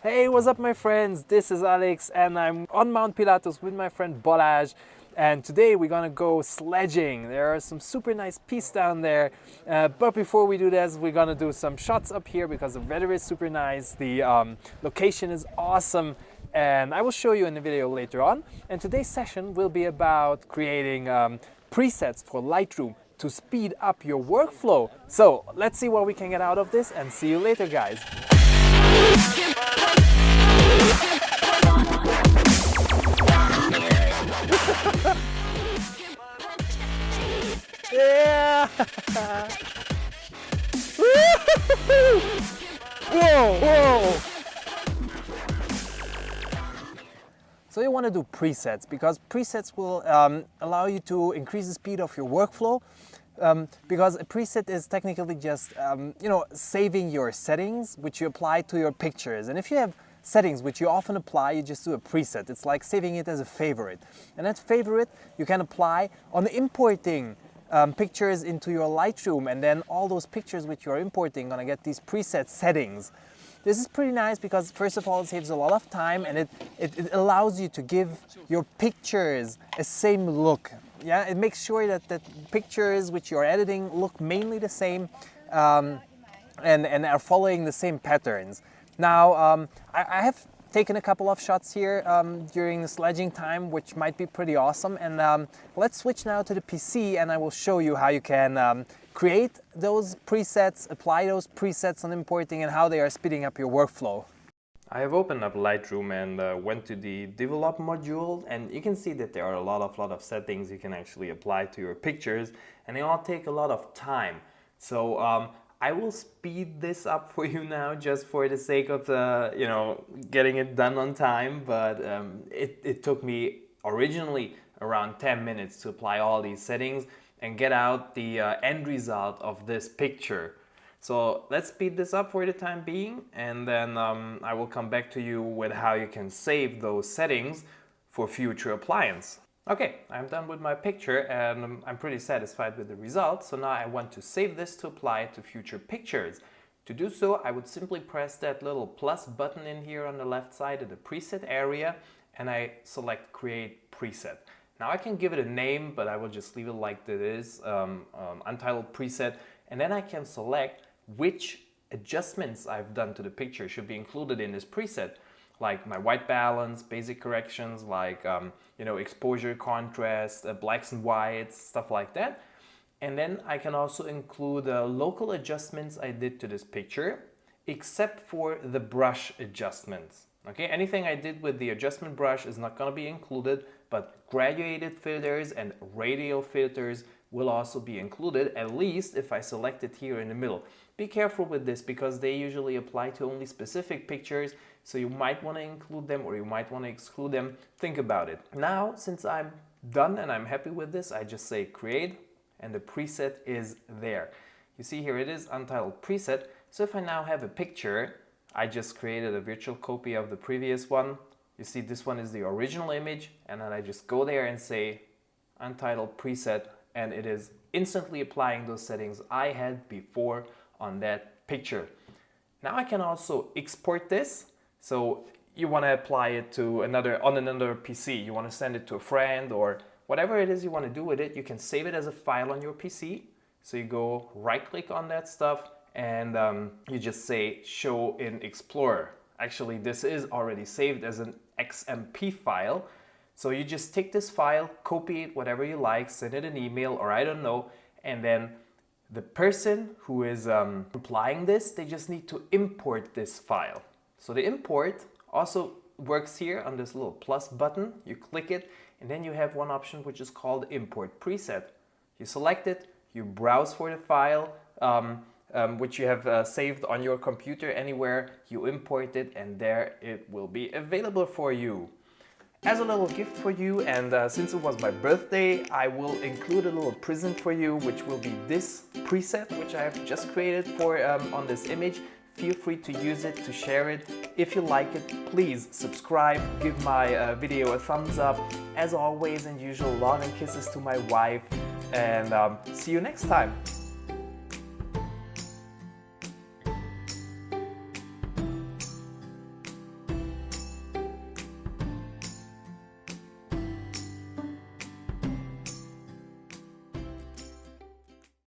Hey, what's up my friends? This is Alex and I'm on Mount Pilatus with my friend Balázs, and today we're gonna go sledging. There are some super nice peaks down there, but before we do this we're gonna do some shots up here because the weather is super nice, the location is awesome, and I will show you in the video later on. And today's session will be about creating presets for Lightroom to speed up your workflow. So let's see what we can get out of this and see you later guys. Yeah! Whoa, whoa! So you want to do presets because presets will allow you to increase the speed of your workflow. Because a preset is technically just saving your settings which you apply to your pictures. And if you have settings which you often apply, you just do a preset. It's like saving it as a favorite. And that favorite you can apply on importing pictures into your Lightroom, and then all those pictures which you're importing gonna get these preset settings. This is pretty nice because first of all it saves a lot of time, and it allows you to give your pictures a same look. Yeah, it makes sure that the pictures which you're editing look mainly the same and are following the same patterns. Now, I have taken a couple of shots here during the sledging time, which might be pretty awesome. And let's switch now to the PC and I will show you how you can create those presets, apply those presets on importing, and how they are speeding up your workflow. I have opened up Lightroom and went to the develop module, and you can see that there are a lot of settings you can actually apply to your pictures, and they all take a lot of time. So I will speed this up for you now just for the sake of getting it done on time, but it took me originally around 10 minutes to apply all these settings and get out the end result of this picture. So let's speed this up for the time being, and then I will come back to you with how you can save those settings for future appliance. Okay, I'm done with my picture and I'm pretty satisfied with the result. So now I want to save this to apply it to future pictures. To do so, I would simply press that little plus button in here on the left side of the preset area, and I select create preset. Now I can give it a name, but I will just leave it like it is, untitled preset, and then I can select which adjustments I've done to the picture should be included in this preset, like my white balance, basic corrections, like exposure, contrast, blacks and whites, stuff like that. And then I can also include local adjustments I did to this picture, except for the brush adjustments. Okay, anything I did with the adjustment brush is not going to be included, but graduated filters and radial filters will also be included, at least if I select it here in the middle. Be careful with this because they usually apply to only specific pictures, so you might want to include them or you might want to exclude them. Think about it. Now, since I'm done and I'm happy with this, I just say create and the preset is there. You see here it is untitled preset. So if I now have a picture, I just created a virtual copy of the previous one. You see this one is the original image, and then I just go there and say untitled preset, and it is instantly applying those settings I had before on that picture. Now I can also export this. So you want to apply it to another PC, you want to send it to a friend or whatever it is you want to do with it, you can save it as a file on your PC. So you go right click on that stuff and you just say show in Explorer. Actually this is already saved as an XMP file. So you just take this file, copy it, whatever you like, send it an email or I don't know, and then the person who is applying this, they just need to import this file. So the import also works here on this little plus button. You click it and then you have one option which is called import preset. You select it, you browse for the file which you have saved on your computer anywhere, you import it, and there it will be available for you. As a little gift for you, and since it was my birthday, I will include a little present for you, which will be this preset which I have just created for on this image. Feel free to use it, to share it. If you like it, please subscribe, give my video a thumbs up. As always and usual, love and kisses to my wife, and see you next time.